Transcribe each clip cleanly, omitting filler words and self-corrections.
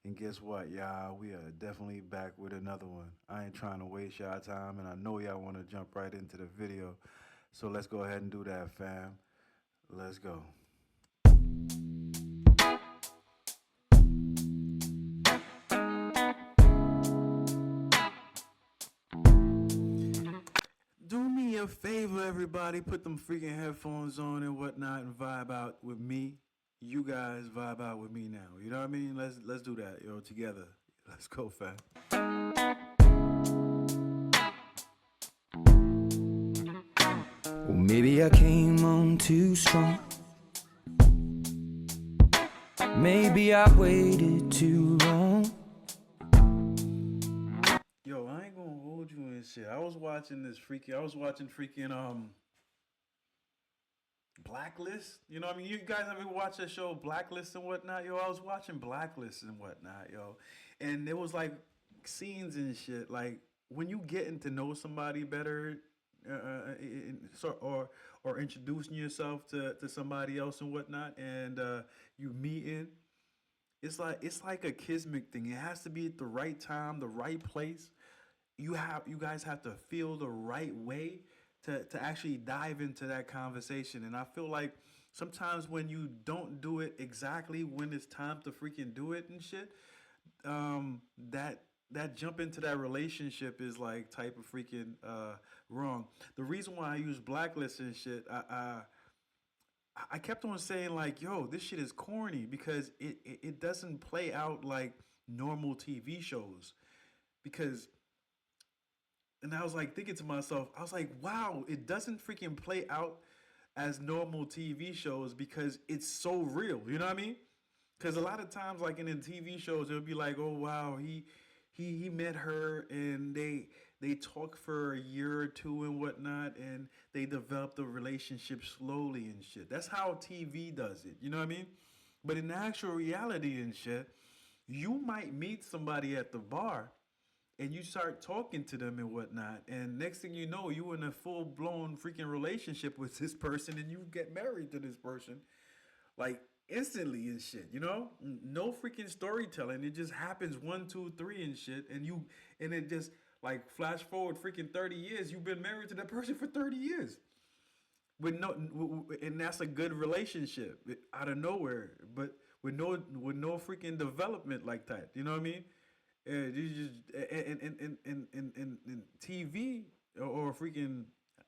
And guess what, y'all? We are definitely back with another one. I ain't trying to waste y'all time, and I know y'all want to jump right into the video. So let's go ahead and do that, fam. Let's go. Do me a favor, everybody. Put them freaking headphones on and whatnot, and vibe out with me. You guys vibe out with me now. You know what I mean? Let's do that, together. Let's go, fam. Well, maybe I came on too strong. Maybe I waited too long. Yo, I ain't gonna hold you and shit. I was watching this freaky. I was watching freaking Blacklist. You know what I mean? You guys ever watch that show Blacklist and whatnot? Yo, I was watching Blacklist and whatnot, yo. And there was like scenes and shit. Like when you getting to know somebody better, or introducing yourself to somebody else and whatnot, and you meeting, it's like a kismet thing. It has to be at the right time, the right place. You guys have to feel the right way to actually dive into that conversation. And I feel like sometimes when you don't do it exactly when it's time to freaking do it and shit, that jump into that relationship is like type of freaking wrong. The reason why I use blacklist and shit, I kept on saying like, yo, this shit is corny because it doesn't play out like normal TV shows. Because and I was like thinking to myself, I was like, wow, it doesn't freaking play out as normal TV shows because it's so real. You know what I mean? Because a lot of times, like in the TV shows, it'll be like, oh wow, he met her and they talk for a year or two and whatnot, and they developed a relationship slowly and shit. That's how TV does it. You know what I mean? But in actual reality and shit, you might meet somebody at the bar and you start talking to them and whatnot, and next thing you know, you in a full blown freaking relationship with this person, and you get married to this person like instantly and shit. No freaking storytelling. It just happens one, two, three and shit, and it just like flash forward freaking 30 years. You've been married to that person for 30 years with no, and that's a good relationship out of nowhere, but with no freaking development like that. You know what I mean? You just in TV or freaking,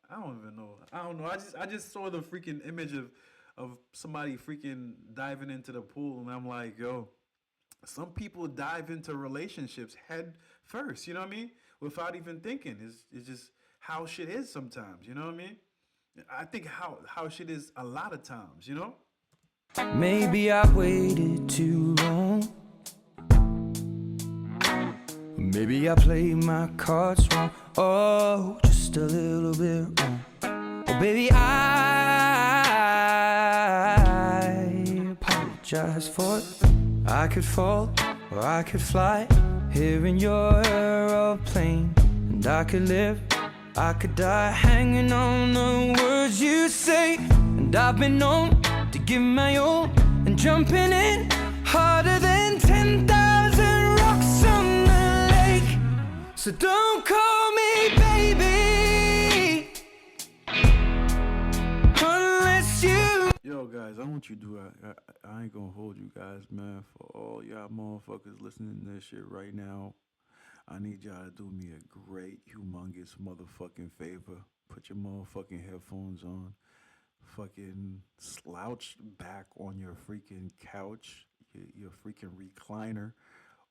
I don't even know. I don't know. I just saw the freaking image of somebody freaking diving into the pool, and I'm like, yo, some people dive into relationships head first. You know what I mean? Without even thinking. It's just how shit is sometimes. You know what I mean? I think how shit is a lot of times. You know? Maybe I waited too long. Maybe I played my cards wrong. Oh, just a little bit wrong. Oh, baby, I apologize for it. I could fall or I could fly here in your aeroplane, and I could live, I could die hanging on the words you say. And I've been known to give my all and jumping in harder than 10,000 rocks on the lake. So don't call me baby unless you. Yo, guys, I want you to do. I ain't gonna hold you guys, man. For all y'all motherfuckers listening to this shit right now, I need y'all to do me a great, humongous motherfucking favor. Put your motherfucking headphones on. Fucking slouch back on your freaking couch, your freaking recliner,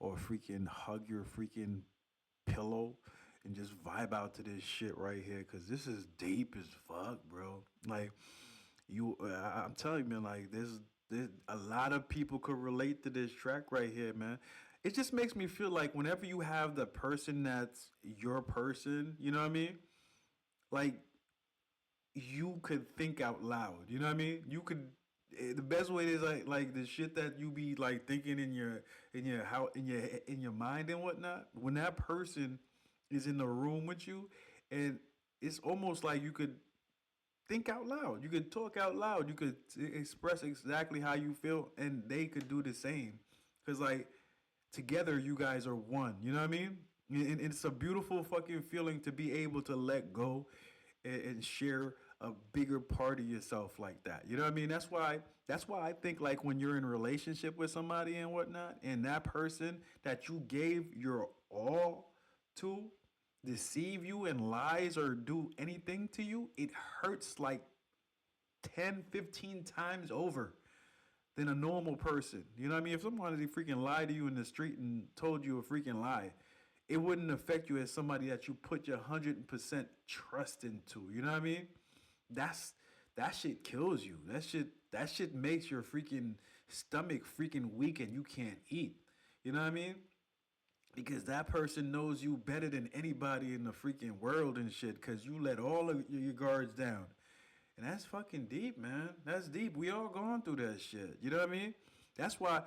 or freaking hug your freaking pillow and just vibe out to this shit right here, cause this is deep as fuck, bro. Like I'm telling you, man. Like there's a lot of people could relate to this track right here, man. It just makes me feel like whenever you have the person that's your person, you know what I mean? Like you could think out loud. You know what I mean? You could. The best way is like the shit that you be like thinking in your mind and whatnot. When that person is in the room with you, and it's almost like you could think out loud. You could talk out loud. You could express exactly how you feel, and they could do the same. Cause like together you guys are one. You know what I mean? And it's a beautiful fucking feeling to be able to let go and share a bigger part of yourself like that. You know what I mean? That's why I think like when you're in a relationship with somebody and whatnot, and that person that you gave your all to deceive you and lies or do anything to you, it hurts like 10, 15 times over than a normal person. You know what I mean? If somebody freaking lied to you in the street and told you a freaking lie, it wouldn't affect you as somebody that you put your 100% trust into. You know what I mean? That's that shit kills you. That shit makes your freaking stomach freaking weak and you can't eat. You know what I mean? Because that person knows you better than anybody in the freaking world and shit because you let all of your guards down. And that's fucking deep, man. That's deep. We all gone through that shit. You know what I mean? That's why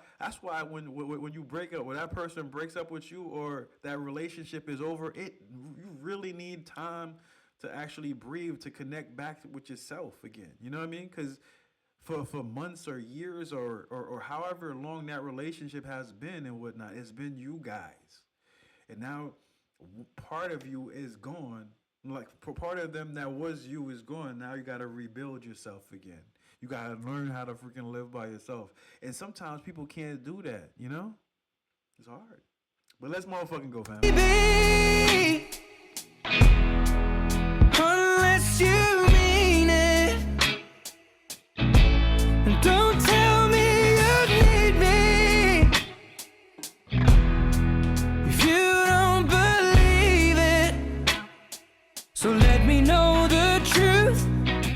when you break up, when that person breaks up with you or that relationship is over, you really need time to actually breathe to connect back with yourself again. You know what I mean? Because for months or years or however long that relationship has been and whatnot, it's been you guys, and now part of you is gone. Like part of them that was you is gone. Now you got to rebuild yourself again. You got to learn how to freaking live by yourself. And sometimes people can't do that. You know, it's hard. But let's motherfucking go, fam. Baby, unless you mean it, and don't tell me you need me if you don't believe it. So let me know the truth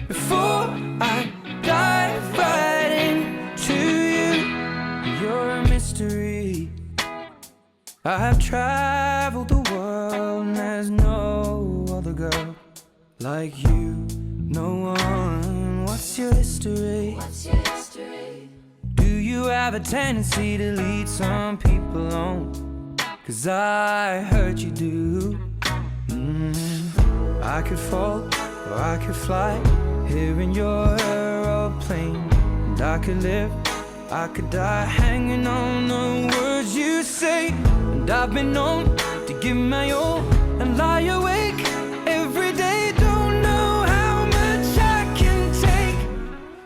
before I dive right into you. You're a mystery. I've traveled the world and there's no other girl like you. No one. What's your history? What's your history? Do you have a tendency to lead some people on? 'Cause I heard you do. I could fall or I could fly here in your aeroplane. And I could live, I could die hanging on the words you say. And I've been known to give my all and lie awake every day. Don't know how much I can take.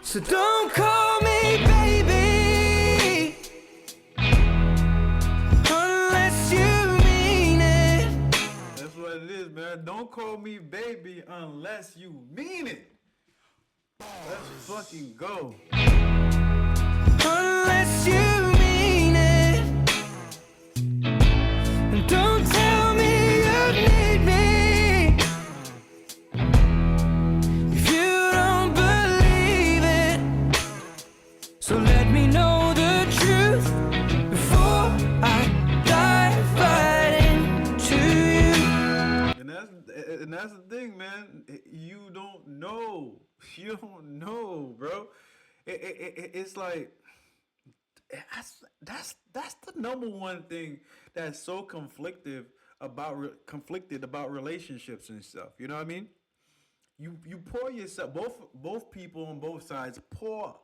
So don't call me baby unless you mean it. That's what it is, man. Don't call me baby unless you mean it. Let's fucking go. Unless you mean it, and don't tell me you need me if you don't believe it. So let me know the truth before I dive right into you. And that's the thing, man. You don't know. You don't know, bro. It's like that's the number one thing that's so conflicted about relationships and stuff. You know what I mean? You pour yourself, both people on both sides pour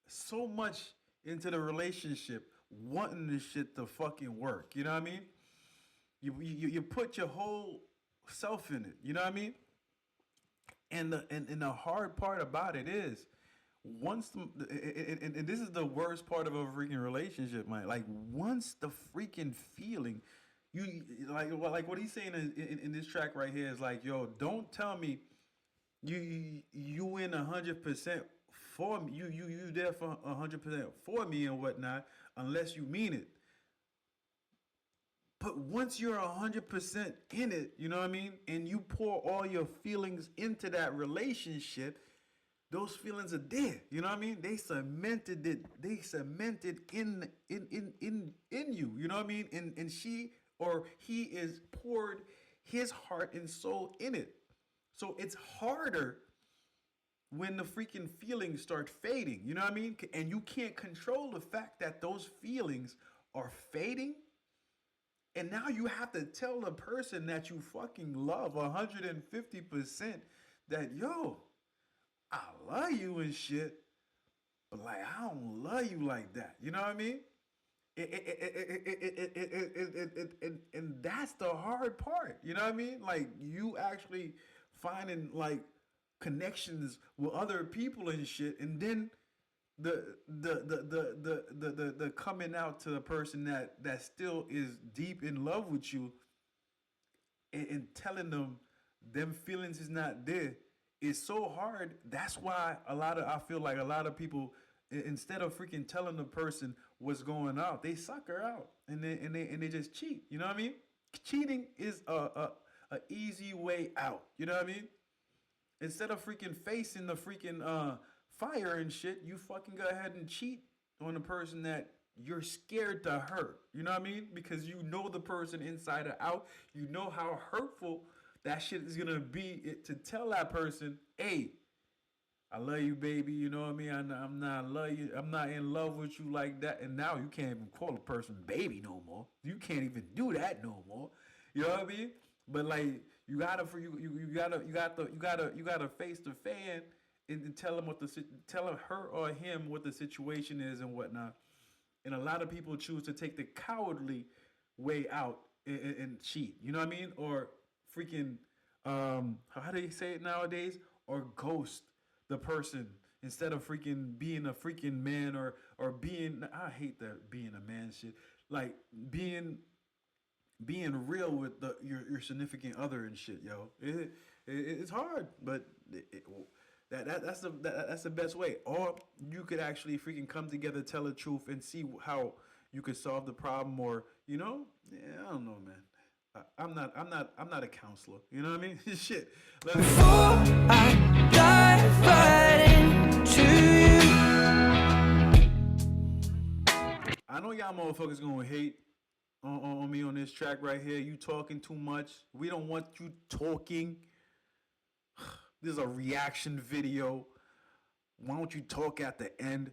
so much into the relationship, wanting this shit to fucking work. You know what I mean? You put your whole self in it. You know what I mean? And the hard part about it is once and this is the worst part of a freaking relationship, man. Like once the freaking feeling, you like what he's saying in this track right here is like, yo, don't tell me you in 100% for me, you there for 100% for me and whatnot, unless you mean it. But once you're 100% in it, you know what I mean, and you pour all your feelings into that relationship, those feelings are there. You know what I mean? They cemented it. They cemented in you. You know what I mean? And she or he is poured his heart and soul in it. So it's harder when the freaking feelings start fading. You know what I mean? And you can't control the fact that those feelings are fading. And now you have to tell the person that you fucking love 150% that, yo, I love you and shit, but like I don't love you like that. You know what I mean? And that's the hard part. You know what I mean? Like you actually finding like connections with other people and shit, and then the coming out to the person that still is deep in love with you, and telling them feelings is not there is so hard. That's why I feel like a lot of people, instead of freaking telling the person what's going on, they suck her out and they just cheat. You know what I mean? Cheating is a easy way out. You know what I mean? Instead of freaking facing the freaking fire and shit, you fucking go ahead and cheat on the person that you're scared to hurt. You know what I mean? Because you know the person inside or out. You know how hurtful that shit is gonna be to tell that person, hey, I love you, baby. You know what I mean? I'm not love you. I'm not in love with you like that. And now you can't even call a person baby no more. You can't even do that no more. You know what I mean? But like you gotta face the fan and tell him tell her or him what the situation is and whatnot. And a lot of people choose to take the cowardly way out and cheat. You know what I mean? Or freaking how do you say it nowadays? Or ghost the person instead of freaking being a freaking man or being, I hate that being a man shit. Like being real with your significant other and shit, yo. It's hard, but that's the best way. Or you could actually freaking come together, tell the truth, and see how you could solve the problem. Or yeah, I don't know, man. I'm not a counselor. You know what I mean? Shit. Let's Before I dive right into you. I know y'all motherfuckers gonna hate on me on this track right here. You talking too much. We don't want you talking. This is a reaction video. Why don't you talk at the end?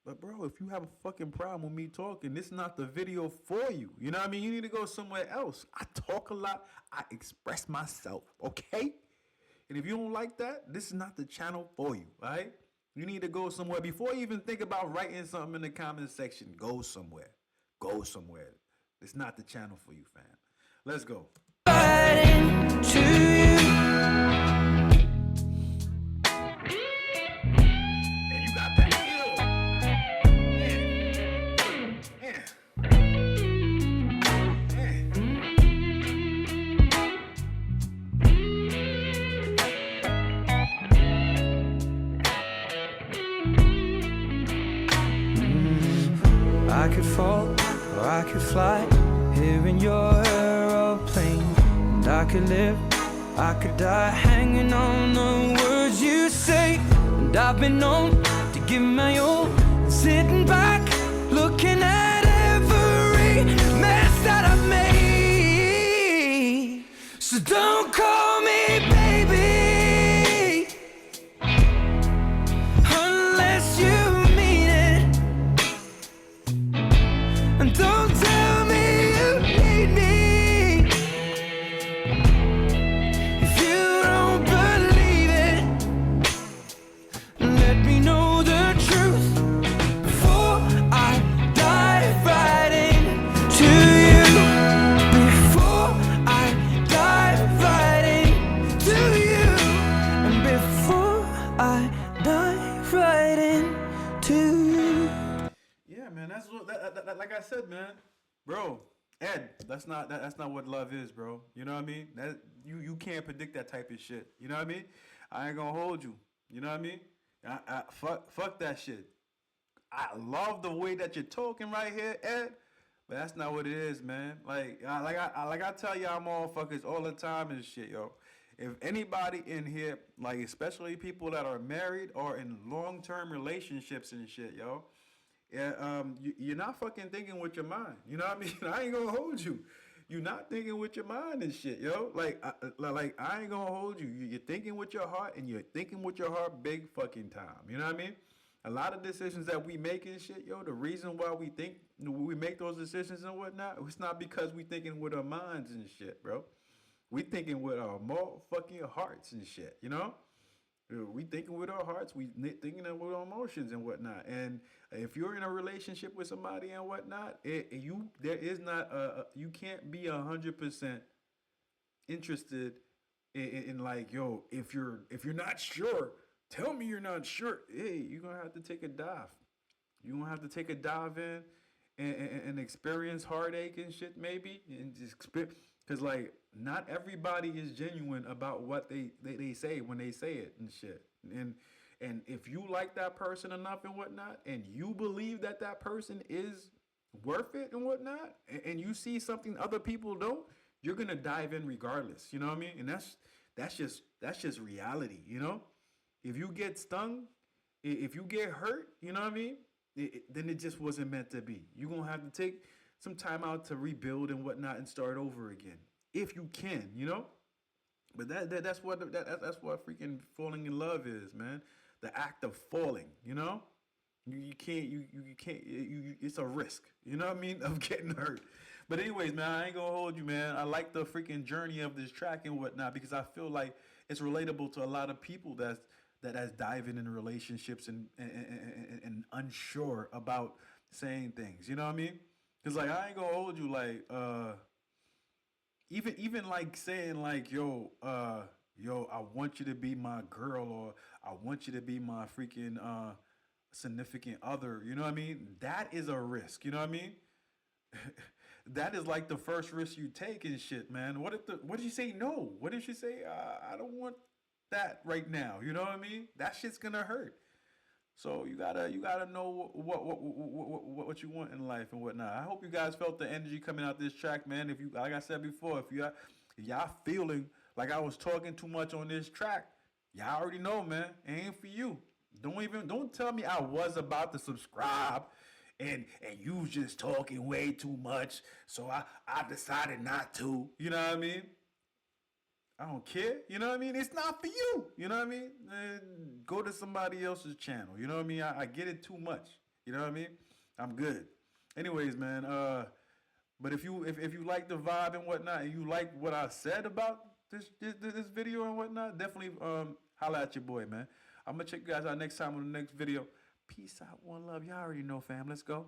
But bro, if you have a fucking problem with me talking, this is not the video for you. You know what I mean? You need to go somewhere else. I talk a lot. I express myself. Okay? And if you don't like that, this is not the channel for you. All right? You need to go somewhere. Before you even think about writing something in the comment section, go somewhere. Go somewhere. It's not the channel for you, fam. Let's go. Right into you. And you got that ill. Yeah. I could fall or I could fly here in your aeroplane. And I could live, I could die hanging on the words you say. And I've been known to give my all, sitting back, looking at every mess that I've made. So don't call me baby unless you mean it. And don't tell me you need me if you don't believe it. Let me know the truth before I dive right into you. Before I dive right into you. And before I dive right into you. Yeah, man. That's what. Like I said, man, bro. Ed, that's not what love is, bro. You know what I mean? That you can't predict that type of shit. You know what I mean? I ain't gonna hold you. You know what I mean? Fuck that shit. I love the way that you're talking right here, Ed. But that's not what it is, man. Like I tell y'all motherfuckers all the time and shit, yo. If anybody in here, like especially people that are married or in long-term relationships and shit, yo, yeah, you're not fucking thinking with your mind. You know what I mean? I ain't gonna hold you. You're not thinking with your mind and shit, yo. I ain't gonna hold you. You're thinking with your heart, and you're thinking with your heart big fucking time. You know what I mean? A lot of decisions that we make and shit, yo. The reason why we make those decisions and whatnot, it's not because we thinking with our minds and shit, bro. We thinking with our motherfucking hearts and shit. You know? We thinking with our hearts, we thinking with our emotions and whatnot. And if you're in a relationship with somebody and whatnot, you there is not you can't be 100% interested in like, yo, if you're not sure, tell me you're not sure. Hey, you're gonna have to take a dive. You're gonna have to take a dive in and experience heartache and shit maybe, and just because like not everybody is genuine about what they say when they say it and shit. And if you like that person enough and whatnot, and you believe that that person is worth it and whatnot, and you see something other people don't, you're gonna dive in regardless. You know what I mean? And that's just reality. You know, if you get stung, if you get hurt, you know what I mean? Then it just wasn't meant to be. You're gonna have to take some time out to rebuild and whatnot and start over again, if you can. You know. But that's what freaking falling in love is, man. The act of falling, you know. You can't you can't it's a risk, you know what I mean, of getting hurt. But anyways, man, I ain't gonna hold you, man. I like the freaking journey of this track and whatnot because I feel like it's relatable to a lot of people that's diving in relationships and unsure about saying things. You know what I mean? Because like I ain't gonna hold you, like even like saying like yo, I want you to be my girl, or I want you to be my freaking significant other. You know what I mean? That is a risk. You know what I mean? That is like the first risk you take and shit, man. What did you say? No. What did she say? I don't want that right now. You know what I mean? That shit's gonna hurt. So you gotta know what you want in life and whatnot. I hope you guys felt the energy coming out this track, man. If you, like I said before, if y'all feeling like I was talking too much on this track, y'all already know, man. It ain't for you. Don't tell me I was about to subscribe and you was just talking way too much, so I decided not to. You know what I mean? I don't care. You know what I mean? It's not for you. You know what I mean? Go to somebody else's channel. You know what I mean? I get it too much. You know what I mean? I'm good. Anyways, man. But if you like the vibe and whatnot, and you like what I said about this video and whatnot, definitely holla at your boy, man. I'm gonna check you guys out next time on the next video. Peace out, one love. Y'all already know, fam. Let's go.